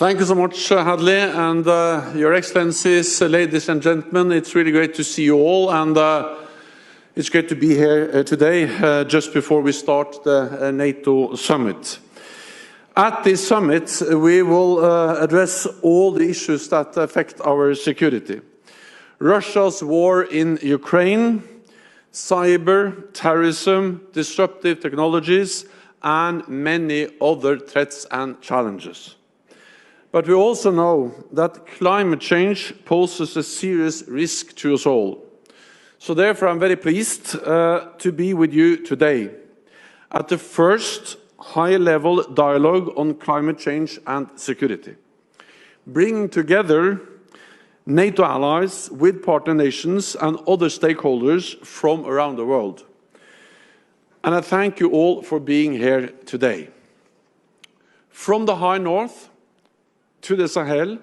Thank you so much, Hadley, and Your Excellencies, ladies and gentlemen. It's really great to see you all, and it's great to be here today, just before we start the NATO summit. At this summit, we will address all the issues that affect our security. Russia's war in Ukraine, cyber, terrorism, disruptive technologies, and many other threats and challenges. But we also know that climate change poses a serious risk to us all. So therefore, I'm very pleased to be with you today at the first high-level dialogue on climate change and security, bringing together NATO allies with partner nations and other stakeholders from around the world. And I thank you all for being here today. From the high north to the Sahel,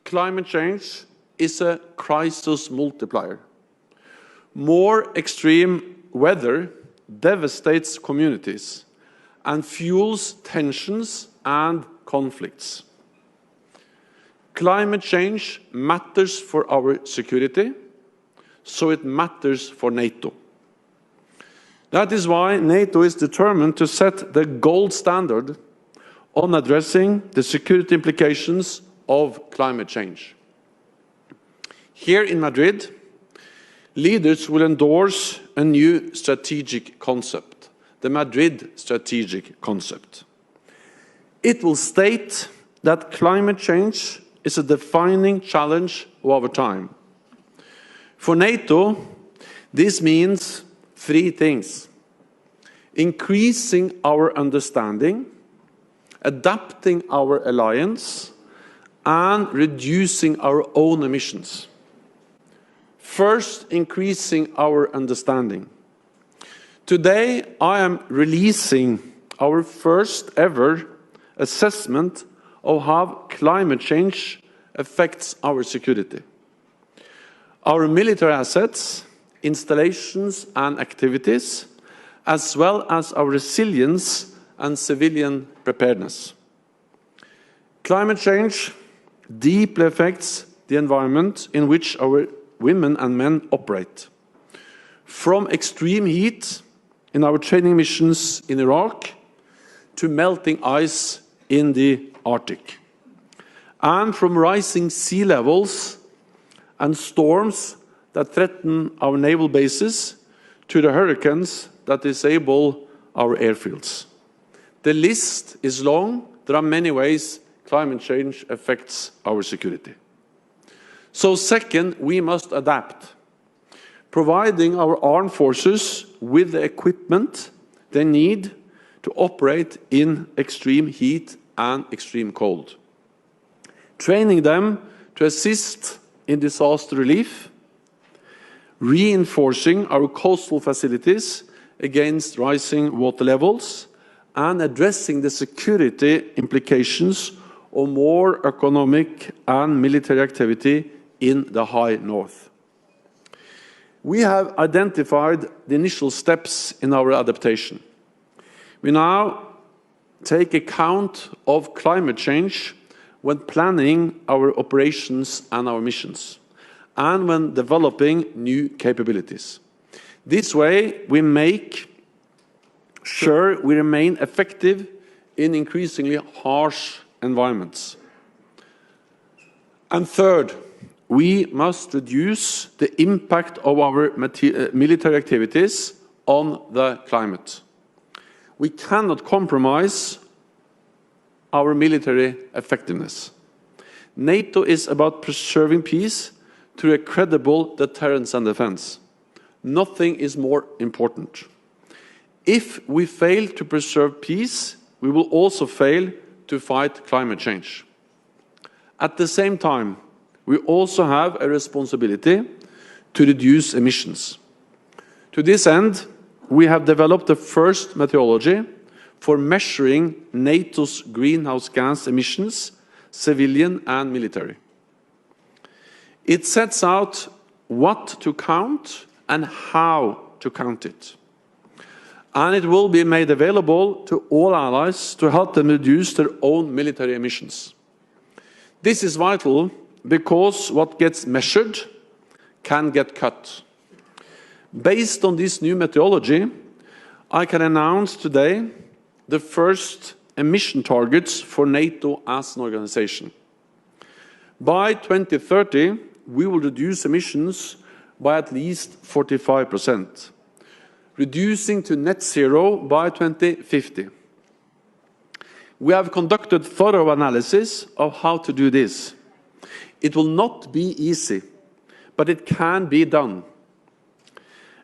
climate change is a crisis multiplier. More extreme weather devastates communities and fuels tensions and conflicts. Climate change matters for our security, so it matters for NATO. That is why NATO is determined to set the gold standard on addressing the security implications of climate change. Here in Madrid, leaders will endorse a new strategic concept, the Madrid strategic concept. It will state that climate change is a defining challenge of our time. For NATO, this means three things: increasing our understanding, adapting our alliance, and reducing our own emissions. First, increasing our understanding. Today, I am releasing our first ever assessment of how climate change affects our security. Our military assets, installations and activities, as well as our resilience and civilian preparedness. Climate change deeply affects the environment in which our women and men operate. From extreme heat in our training missions in Iraq to melting ice in the Arctic. And from rising sea levels and storms that threaten our naval bases to the hurricanes that disable our airfields. The list is long. There are many ways climate change affects our security. So second, we must adapt, providing our armed forces with the equipment they need to operate in extreme heat and extreme cold. Training them to assist in disaster relief, reinforcing our coastal facilities against rising water levels, and addressing the security implications of more economic and military activity in the high north. We have identified the initial steps in our adaptation. We now take account of climate change when planning our operations and our missions, and when developing new capabilities. This way, we make sure we remain effective in increasingly harsh environments. And third, we must reduce the impact of our military activities on the climate. We cannot compromise our military effectiveness. NATO is about preserving peace through a credible deterrence and defense. Nothing is more important. If we fail to preserve peace, we will also fail to fight climate change. At the same time, we also have a responsibility to reduce emissions. To this end, we have developed the first methodology for measuring NATO's greenhouse gas emissions, civilian and military. It sets out what to count and how to count it. And it will be made available to all allies to help them reduce their own military emissions. This is vital because what gets measured can get cut. Based on this new methodology, I can announce today the first emission targets for NATO as an organization. By 2030, we will reduce emissions by at least 45%, reducing to net zero by 2050. We have conducted thorough analysis of how to do this. It will not be easy, but it can be done.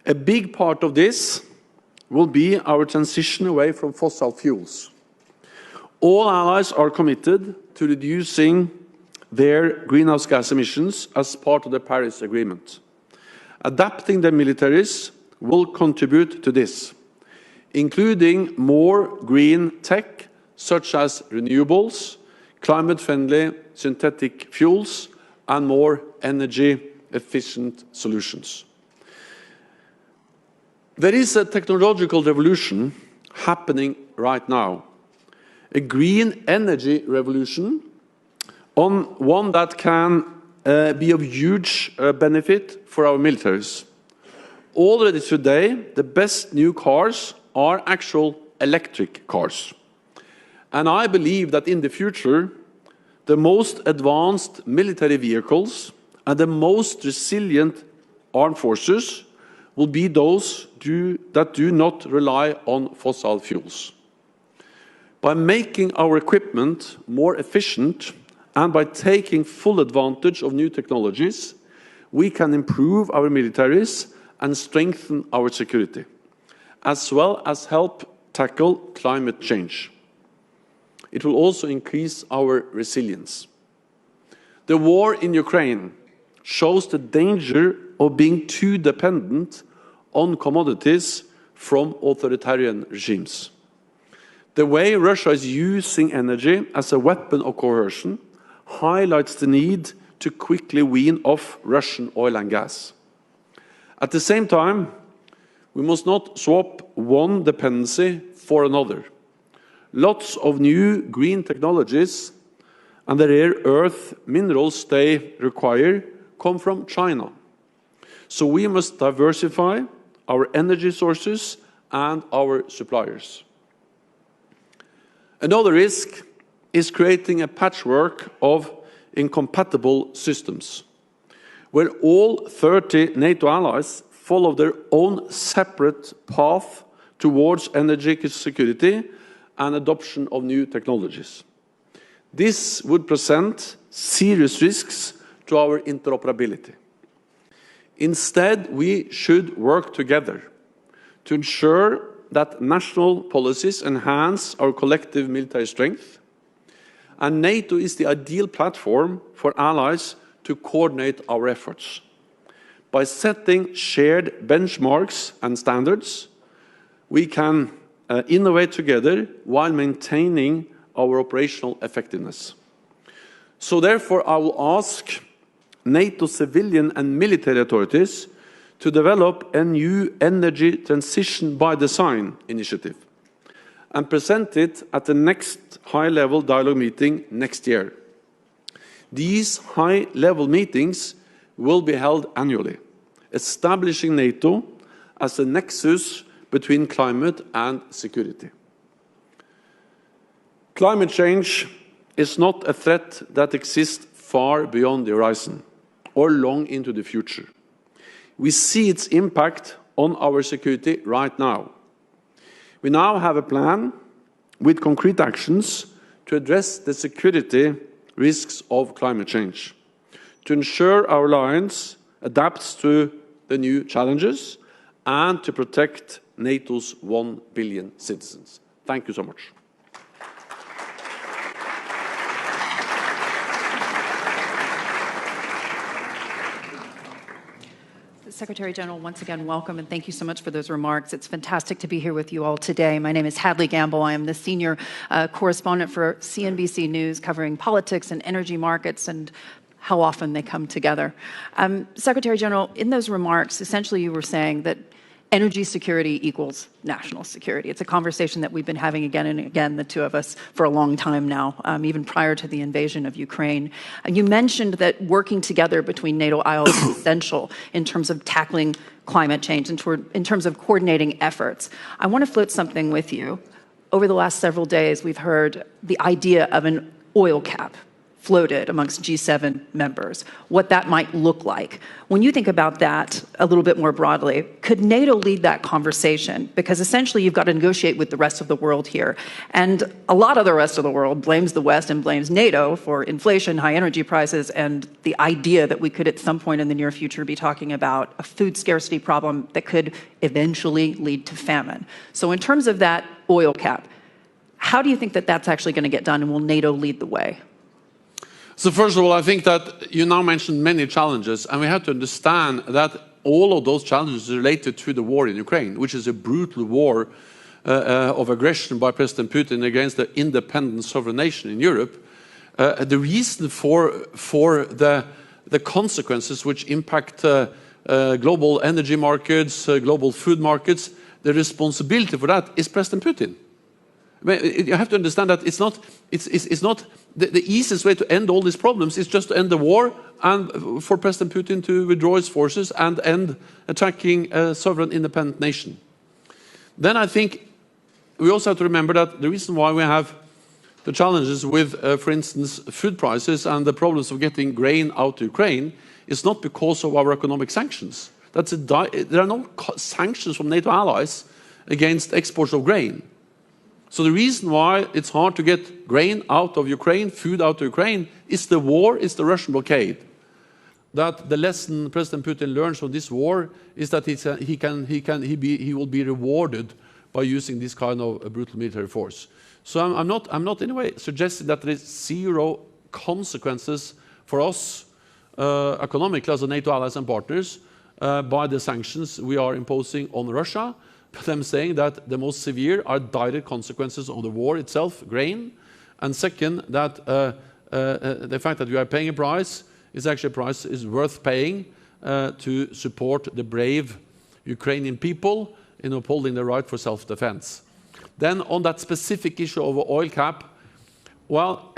A big part of this will be our transition away from fossil fuels. All allies are committed to reducing their greenhouse gas emissions as part of the Paris Agreement. Adapting their militaries will contribute to this, including more green tech such as renewables, climate-friendly synthetic fuels, and more energy-efficient solutions. There is a technological revolution happening right now, a green energy revolution, one that can be of huge benefit for our militaries. Already today, the best new cars are actual electric cars. And I believe that in the future, the most advanced military vehicles and the most resilient armed forces will be those that do not rely on fossil fuels. By making our equipment more efficient and by taking full advantage of new technologies, we can improve our militaries and strengthen our security, as well as help tackle climate change. It will also increase our resilience. The war in Ukraine shows the danger of being too dependent on commodities from authoritarian regimes. The way Russia is using energy as a weapon of coercion highlights the need to quickly wean off Russian oil and gas. At the same time, we must not swap one dependency for another. Lots of new green technologies and the rare earth minerals they require come from China. So we must diversify our energy sources and our suppliers. Another risk is creating a patchwork of incompatible systems, where all 30 NATO allies follow their own separate path towards energy security and adoption of new technologies. This would present serious risks to our interoperability. Instead, we should work together to ensure that national policies enhance our collective military strength, and NATO is the ideal platform for allies to coordinate our efforts. By setting shared benchmarks and standards, we can innovate together while maintaining our operational effectiveness. So therefore, I will ask NATO civilian and military authorities to develop a new energy transition by design initiative and present it at the next high-level dialogue meeting next year. These high-level meetings will be held annually, establishing NATO as a nexus between climate and security. Climate change is not a threat that exists far beyond the horizon or long into the future. We see its impact on our security right now. We now have a plan with concrete actions to address the security risks of climate change, to ensure our alliance adapts to the new challenges, and to protect NATO's 1 billion citizens. Thank you so much. Secretary-General, once again, welcome, and thank you so much for those remarks. It's fantastic to be here with you all today. My name is Hadley Gamble. I am the senior correspondent for CNBC News, covering politics and energy markets and how often they come together. Secretary-General, in those remarks, essentially you were saying that energy security equals national security. It's a conversation that we've been having again and again, the two of us, for a long time now, even prior to the invasion of Ukraine. You mentioned that working together between NATO allies is essential in terms of tackling climate change and in terms of coordinating efforts. I want to float something with you. Over the last several days, we've heard the idea of an oil cap floated amongst G7 members, what that might look like. When you think about that a little bit more broadly, could NATO lead that conversation? Because essentially you've got to negotiate with the rest of the world here. And a lot of the rest of the world blames the West and blames NATO for inflation, high energy prices, and the idea that we could at some point in the near future be talking about a food scarcity problem that could eventually lead to famine. So in terms of that oil cap, how do you think that that's actually going to get done, and will NATO lead the way? So first of all, I think that you now mentioned many challenges, and we have to understand that all of those challenges are related to the war in Ukraine, which is a brutal war of aggression by President Putin against the independent sovereign nation in Europe. The reason for the consequences which impact global energy markets, global food markets, the responsibility for that is President Putin. I mean, you have to understand that it's not the easiest way to end all these problems is just to end the war and for President Putin to withdraw his forces and end attacking a sovereign independent nation. Then I think we also have to remember that the reason why we have the challenges with, for instance, food prices and the problems of getting grain out to Ukraine is not because of our economic sanctions. There are no sanctions from NATO allies against exports of grain. So the reason why it's hard to get grain out of Ukraine, food out of Ukraine, is the war, is the Russian blockade. That the lesson President Putin learns from this war is that he will be rewarded by using this kind of brutal military force. So I'm not in a way suggesting that there is zero consequences for us economically as a NATO allies and partners by the sanctions we are imposing on Russia. But I'm saying that the most severe are direct consequences of the war itself, grain, and second, that the fact that we are paying a price is actually a price is worth paying to support the brave Ukrainian people in upholding the right for self-defense. Then on that specific issue of oil cap, well,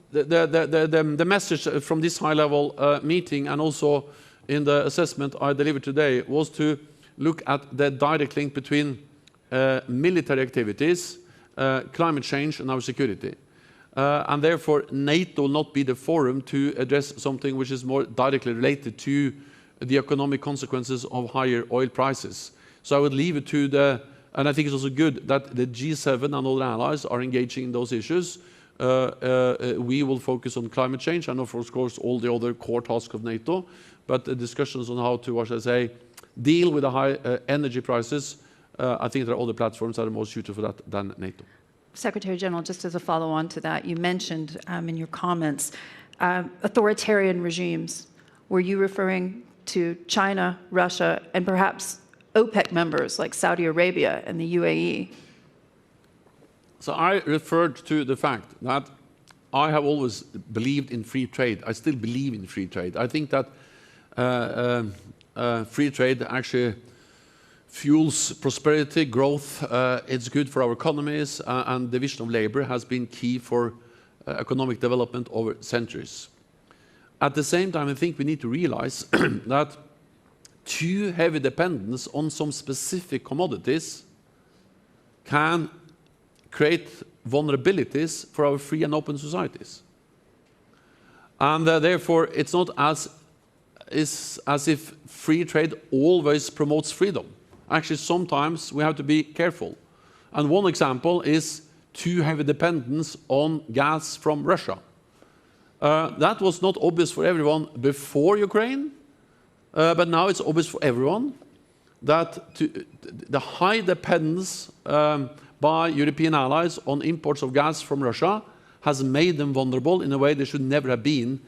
the message from this high-level meeting and also in the assessment I delivered today was to look at the direct link between military activities, climate change and our security. And therefore NATO will not be the forum to address something which is more directly related to the economic consequences of higher oil prices. So I would leave it to and I think it's also good that the G7 and other allies are engaging in those issues. We will focus on climate change and of course all the other core tasks of NATO, but the discussions on how to, what should I say, deal with the high energy prices, I think there are other platforms that are more suited for that than NATO. Secretary General, just as a follow-on to that, you mentioned in your comments authoritarian regimes. Were you referring to China, Russia, and perhaps OPEC members like Saudi Arabia and the UAE? So I referred to the fact that I have always believed in free trade. I still believe in free trade. I think that free trade actually fuels prosperity, growth. It's good for our economies, and division of labor has been key for economic development over centuries. At the same time, I think we need to realize that too heavy dependence on some specific commodities can create vulnerabilities for our free and open societies. And therefore, it's not as if free trade always promotes freedom. Actually, sometimes we have to be careful. And one example is too heavy dependence on gas from Russia. That was not obvious for everyone before Ukraine, but now it's obvious for everyone that the high dependence by European allies on imports of gas from Russia has made them vulnerable in a way they should never have been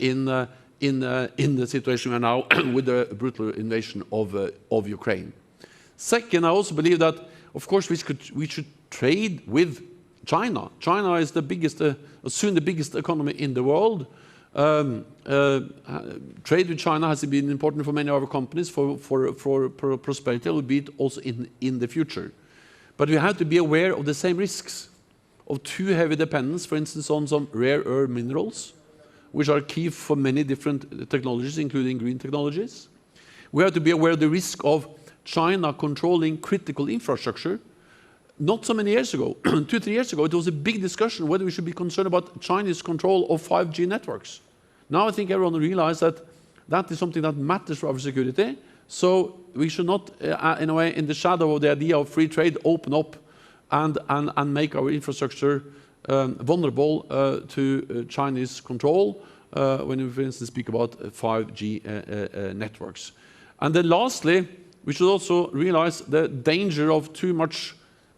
in the situation we are now with the brutal invasion of Ukraine. Second, I also believe that, of course, we should trade with China. China is the biggest, soon the biggest economy in the world. Trade with China has been important for many of our companies for prosperity, albeit also in the future. But we have to be aware of the same risks of too heavy dependence, for instance, on some rare earth minerals, which are key for many different technologies, including green technologies. We have to be aware of the risk of China controlling critical infrastructure. Not so many years ago, 2-3 years ago, it was a big discussion whether we should be concerned about Chinese control of 5G networks. Now I think everyone realizes that that is something that matters for our security. So we should not, in a way, in the shadow of the idea of free trade, open up and make our infrastructure vulnerable to Chinese control when we, for instance, speak about 5G networks. And then lastly, we should also realize the danger of too much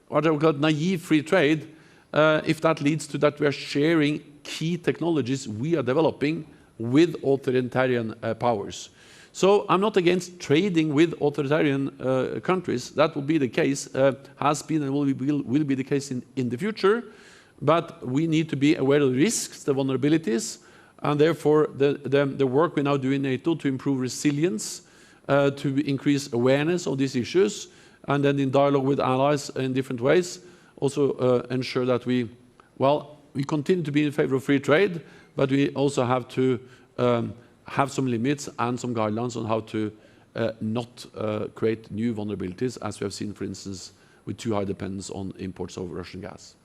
what I would call naive free trade, if that leads to that we are sharing key technologies we are developing with authoritarian powers. So I'm not against trading with authoritarian countries. That will be the case, has been and will be the case in the future. But we need to be aware of the risks, the vulnerabilities, and therefore the work we now do in NATO to improve resilience, to increase awareness of these issues, and then in dialogue with allies in different ways, also ensure that we continue to be in favor of free trade, but we also have to have some limits and some guidelines on how to not create new vulnerabilities, as we have seen, for instance, with too high dependence on imports of Russian gas.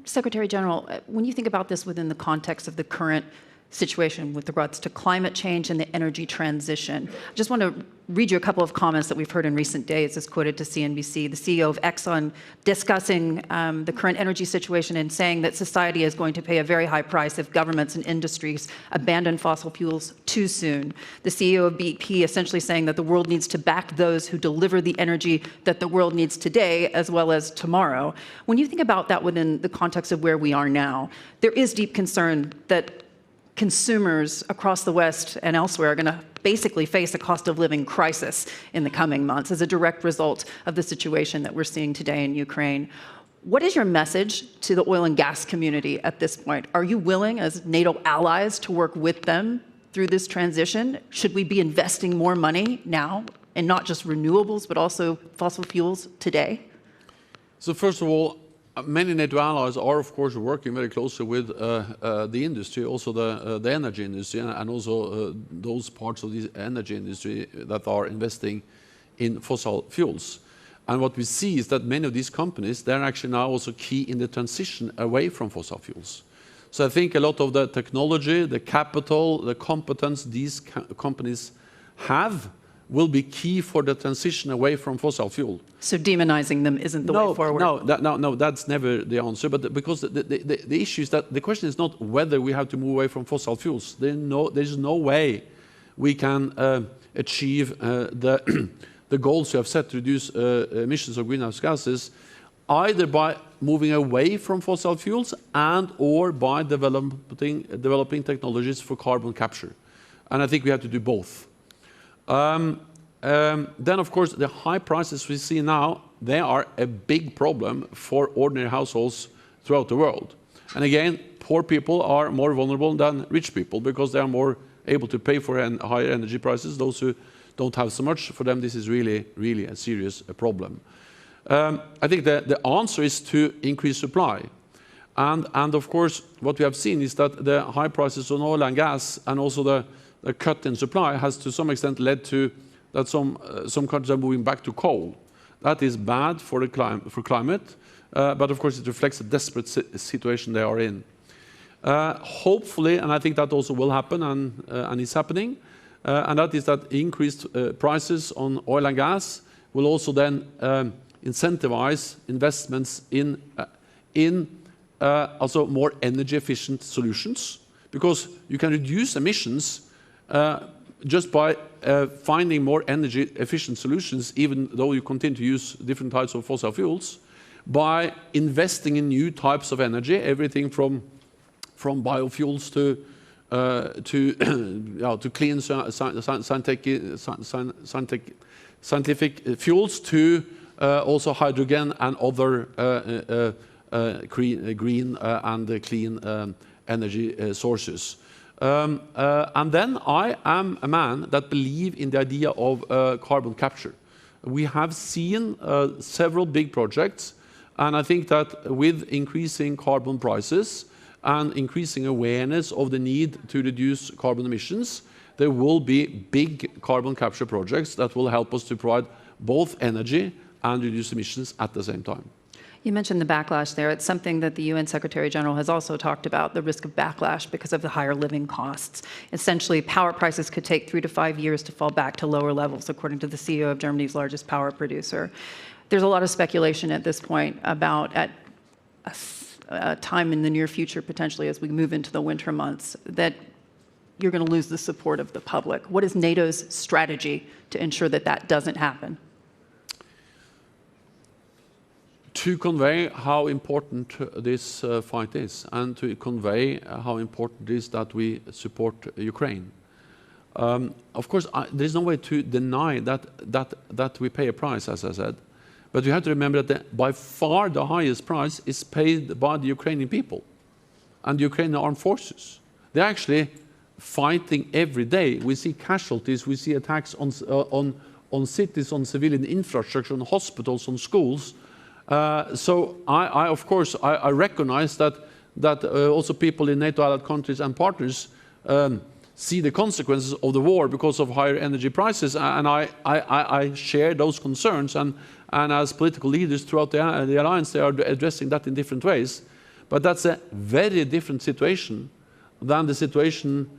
Secretary General, when you think about this within the context of the current situation with regards to climate change and the energy transition, I just want to read you a couple of comments that we've heard in recent days, as quoted to CNBC. The CEO of Exxon discussing the current energy situation and saying that society is going to pay a very high price if governments and industries abandon fossil fuels too soon. The CEO of BP essentially saying that the world needs to back those who deliver the energy that the world needs today as well as tomorrow. When you think about that within the context of where we are now, there is deep concern that consumers across the West and elsewhere are going to basically face a cost of living crisis in the coming months as a direct result of the situation that we're seeing today in Ukraine. What is your message to the oil and gas community at this point? Are you willing, as NATO allies, to work with them through this transition? Should we be investing more money now in not just renewables, but also fossil fuels today? So first of all, many NATO allies are, of course, working very closely with the industry, also the energy industry, and also those parts of the energy industry that are investing in fossil fuels. And what we see is that many of these companies, they're actually now also key in the transition away from fossil fuels. So I think a lot of the technology, the capital, the competence these companies have will be key for the transition away from fossil fuel. So demonizing them isn't the way forward? No, that's never the answer. But because the issue is that the question is not whether we have to move away from fossil fuels. There's no way we can achieve the goals we have set to reduce emissions of greenhouse gases, either by moving away from fossil fuels and or by developing technologies for carbon capture. And I think we have to do both. Then, of course, the high prices we see now, they are a big problem for ordinary households throughout the world. And again, poor people are more vulnerable than rich people because they are more able to pay for higher energy prices. Those who don't have so much, for them this is really, really a serious problem. I think the answer is to increase supply. And of course, what we have seen is that the high prices on oil and gas and also the cut in supply has to some extent led to that some countries are moving back to coal. That is bad for climate, but of course it reflects a desperate situation they are in. Hopefully, and I think that also will happen and is happening, and that is that increased prices on oil and gas will also then incentivize investments in also more energy efficient solutions, because you can reduce emissions just by finding more energy efficient solutions, even though you continue to use different types of fossil fuels, by investing in new types of energy, everything from biofuels to clean scientific fuels, to also hydrogen and other green and clean energy sources. And then I am a man that believes in the idea of carbon capture. We have seen several big projects, and I think that with increasing carbon prices and increasing awareness of the need to reduce carbon emissions, there will be big carbon capture projects that will help us to provide both energy and reduce emissions at the same time. You mentioned the backlash there. It's something that the UN Secretary-General has also talked about, the risk of backlash because of the higher living costs. Essentially, power prices could take 3 to 5 years to fall back to lower levels, according to the CEO of Germany's largest power producer. There's a lot of speculation at this point about at a time in the near future, potentially as we move into the winter months, that you're going to lose the support of the public. What is NATO's strategy to ensure that that doesn't happen? To convey how important this fight is, and to convey how important it is that we support Ukraine. Of course, there's no way to deny that we pay a price, as I said. But you have to remember that by far the highest price is paid by the Ukrainian people and the Ukrainian armed forces. They're actually fighting every day. We see casualties, we see attacks on cities, on civilian infrastructure, on hospitals, on schools. So of course, I recognize that also people in NATO allied countries and partners see the consequences of the war because of higher energy prices, and I share those concerns, and as political leaders throughout the alliance, they are addressing that in different ways. But that's a very different situation than the situation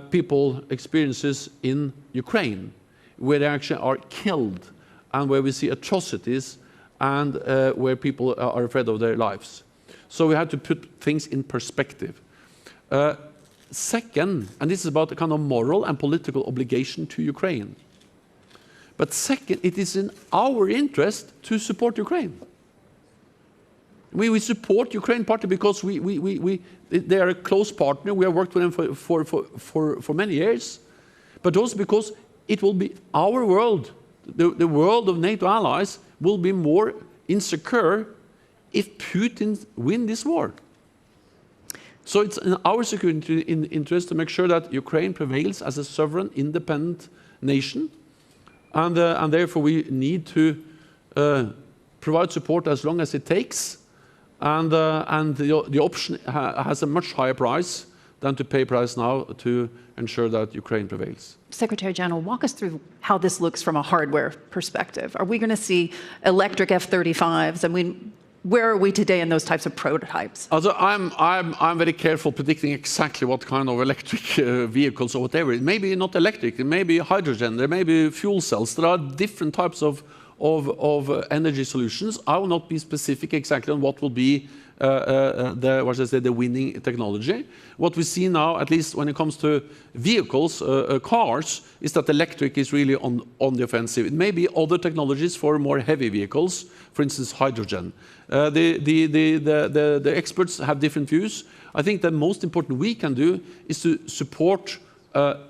people experiences in Ukraine, where they actually are killed and where we see atrocities and where people are afraid of their lives. So we have to put things in perspective. Second, and this is about a kind of moral and political obligation to Ukraine. But second, it is in our interest to support Ukraine. We support Ukraine partly because they are a close partner. We have worked with them for many years. But also because it will be our world, the world of NATO allies, will be more insecure if Putin wins this war. So it's in our security interest to make sure that Ukraine prevails as a sovereign, independent nation, and therefore we need to provide support as long as it takes, and the option has a much higher price than to pay price now to ensure that Ukraine prevails. Secretary General, walk us through how this looks from a hardware perspective. Are we going to see electric F-35s? I mean, where are we today in those types of prototypes? Also, I'm very careful predicting exactly what kind of electric vehicles or whatever. It may be not electric, it may be hydrogen, there may be fuel cells. There are different types of energy solutions. I will not be specific exactly on what will be the winning technology. What we see now, at least when it comes to vehicles, cars, is that electric is really on the offensive. It may be other technologies for more heavy vehicles, for instance, hydrogen. The experts have different views. I think the most important we can do is to support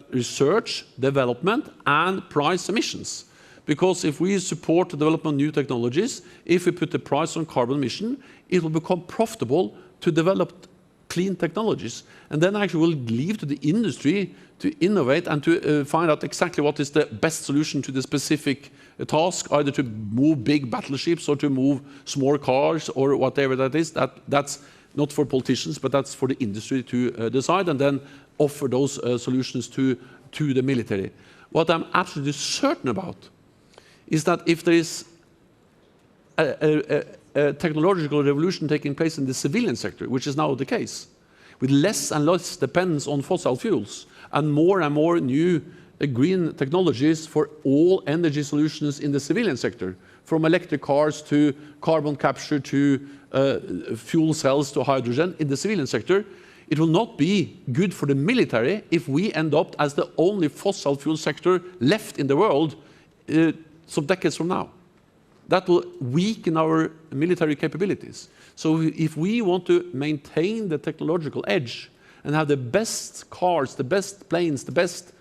research, development, and price emissions. Because if we support the development of new technologies, if we put the price on carbon emission, it will become profitable to develop clean technologies. And then actually we'll leave to the industry to innovate and to find out exactly what is the best solution to the specific task, either to move big battleships or to move small cars or whatever that is. That's not for politicians, but that's for the industry to decide, and then offer those solutions to the military. What I'm absolutely certain about is that if there is a technological revolution taking place in the civilian sector, which is now the case, with less and less dependence on fossil fuels and more new green technologies for all energy solutions in the civilian sector, from electric cars to carbon capture to fuel cells to hydrogen in the civilian sector, it will not be good for the military if we end up as the only fossil fuel sector left in the world some decades from now. That will weaken our military capabilities. So if we want to maintain the technological edge and have the best cars, the best planes, the best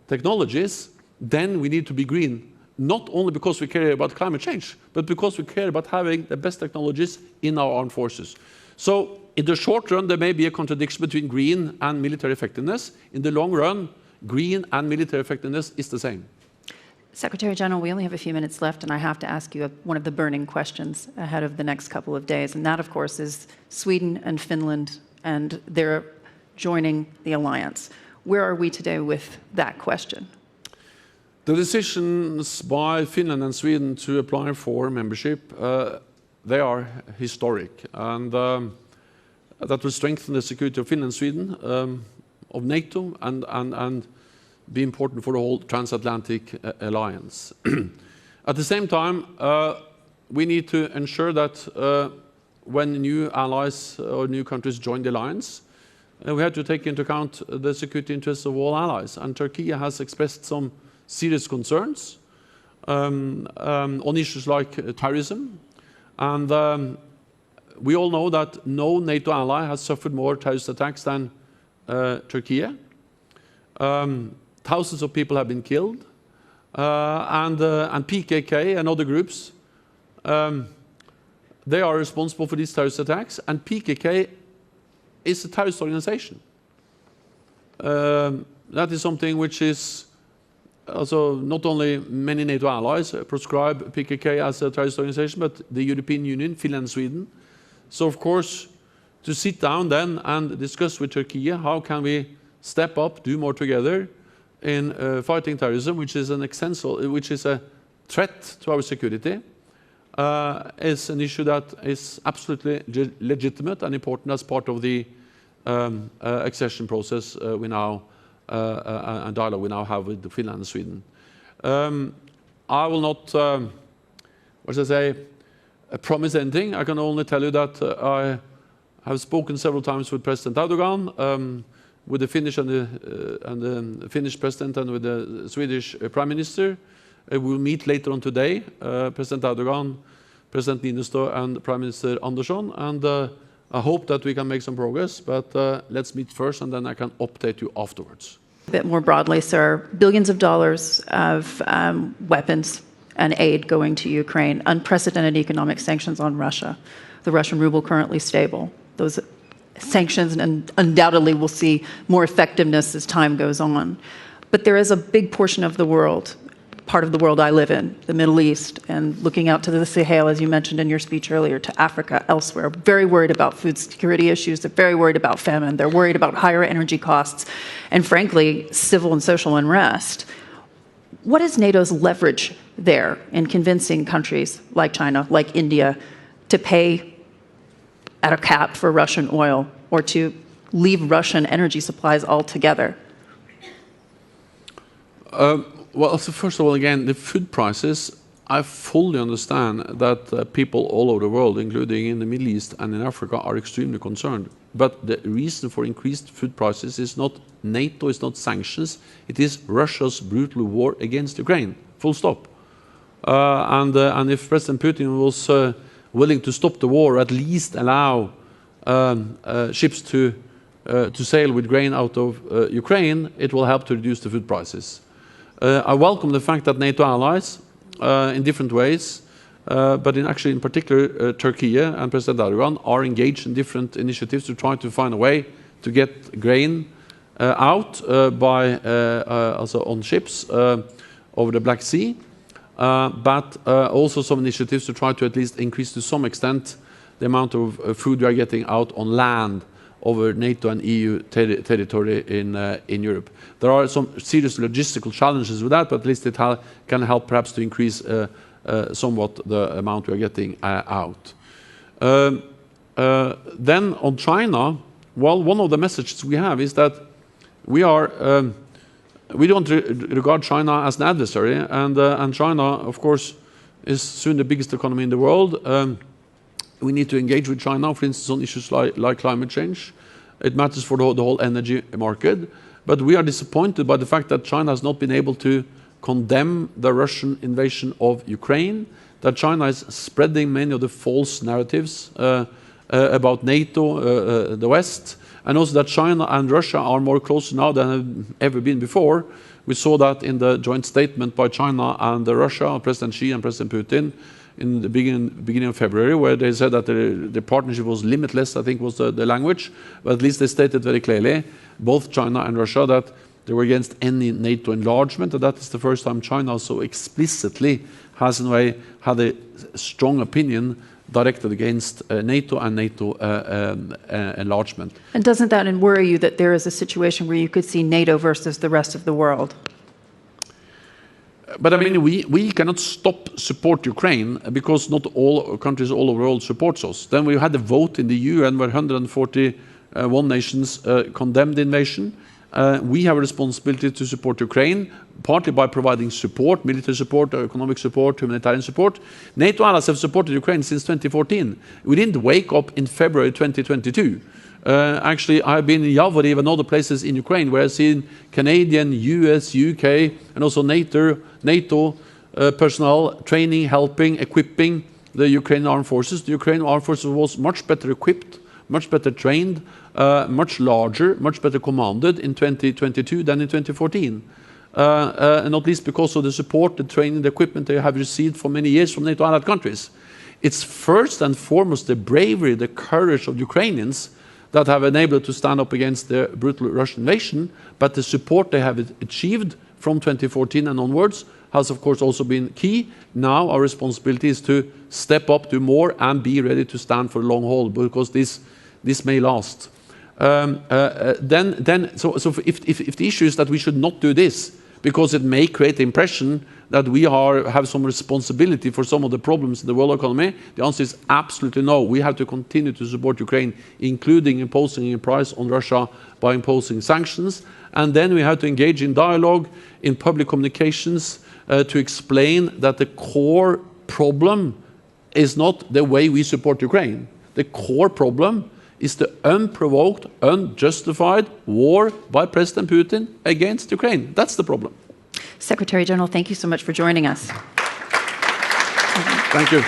technologies, then we need to be green, not only because we care about climate change, but because we care about having the best technologies in our armed forces. So in the short run, there may be a contradiction between green and military effectiveness. In the long run, green and military effectiveness is the same. Secretary General, we only have a few minutes left, and I have to ask you one of the burning questions ahead of the next couple of days, and that, of course, is Sweden and Finland and their joining the alliance. Where are we today with that question? The decisions by Finland and Sweden to apply for membership, they are historic, and that will strengthen the security of Finland and Sweden, of NATO, and be important for the whole transatlantic alliance. At the same time, we need to ensure that when new allies or new countries join the alliance, we have to take into account the security interests of all allies. And Turkey has expressed some serious concerns on issues like terrorism. And we all know that no NATO ally has suffered more terrorist attacks than Turkey. Thousands of people have been killed, and PKK and other groups, they are responsible for these terrorist attacks, and PKK is a terrorist organization. That is something which is also not only many NATO allies proscribe PKK as a terrorist organization, but the European Union, Finland and Sweden. So of course, to sit down then and discuss with Turkey how can we step up, do more together in fighting terrorism, which is a threat to our security, is an issue that is absolutely legitimate and important as part of the accession process we now and dialogue we now have with Finland and Sweden. I will not, promise anything. I can only tell you that I have spoken several times with President Erdogan, with the Finnish and the Finnish president, and with the Swedish prime minister. We will meet later on today, President Erdogan, President Niinistö, and Prime Minister Andersson, and I hope that we can make some progress, but let's meet first, and then I can update you afterwards. A bit more broadly, sir, billions of dollars of weapons and aid going to Ukraine, unprecedented economic sanctions on Russia, the Russian ruble currently stable. Those sanctions and undoubtedly will see more effectiveness as time goes on. But there is a big portion of the world, part of the world I live in, the Middle East, and looking out to the Sahel, as you mentioned in your speech earlier, to Africa, elsewhere, very worried about food security issues. They're very worried about famine. They're worried about higher energy costs and, frankly, civil and social unrest. What is NATO's leverage there in convincing countries like China, like India, to pay at a cap for Russian oil or to leave Russian energy supplies altogether? Well, so first of all, again, the food prices, I fully understand that people all over the world, including in the Middle East and in Africa, are extremely concerned. But the reason for increased food prices is not NATO, it's not sanctions, it is Russia's brutal war against Ukraine, full stop. And if President Putin was willing to stop the war, at least allow ships to sail with grain out of Ukraine, it will help to reduce the food prices. I welcome the fact that NATO allies, in different ways, but in particular Turkey and President Erdogan, are engaged in different initiatives to try to find a way to get grain out also on ships over the Black Sea, but also some initiatives to try to at least increase to some extent the amount of food we are getting out on land over NATO and EU territory in Europe. There are some serious logistical challenges with that, but at least it can help perhaps to increase somewhat the amount we are getting out. Then on China, well, one of the messages we have is that we don't regard China as an adversary, and China, of course, is soon the biggest economy in the world. We need to engage with China, for instance, on issues like climate change. It matters for the whole energy market. But we are disappointed by the fact that China has not been able to condemn the Russian invasion of Ukraine, that China is spreading many of the false narratives about NATO, the West, and also that China and Russia are more closer now than have ever been before. We saw that in the joint statement by China and Russia, President Xi and President Putin, in the beginning of February, where they said that the partnership was limitless, I think was the language. But at least they stated very clearly, both China and Russia, that they were against any NATO enlargement, and that is the first time China so explicitly has in a way had a strong opinion directed against NATO and NATO enlargement. And doesn't that worry you that there is a situation where you could see NATO versus the rest of the world? But I mean, we cannot stop support Ukraine because not all countries all over the world support us. Then we had a vote in the UN where 141 nations condemned the invasion. We have a responsibility to support Ukraine, partly by providing support, military support, economic support, humanitarian support. NATO allies have supported Ukraine since 2014. We didn't wake up in February 2022. Actually, I've been in Yavoriv and other places in Ukraine where I've seen Canadian, US, UK, and also NATO personnel training, helping, equipping the Ukrainian armed forces. The Ukrainian armed forces was much better equipped, much better trained, much larger, much better commanded in 2022 than in 2014. And not least because of the support, the training, the equipment they have received for many years from NATO allied countries. It's first and foremost the bravery, the courage of Ukrainians that have enabled to stand up against the brutal Russian invasion, but the support they have achieved from 2014 and onwards has of course also been key. Now our responsibility is to step up, do more, and be ready to stand for the long haul, because this may last. So if the issue is that we should not do this, because it may create the impression that we have some responsibility for some of the problems in the world economy, the answer is absolutely no. We have to continue to support Ukraine, including imposing a price on Russia by imposing sanctions. And then we have to engage in dialogue, in public communications, to explain that the core problem is not the way we support Ukraine. The core problem is the unprovoked, unjustified war by President Putin against Ukraine. That's the problem. Secretary General, thank you so much for joining us. Thank you.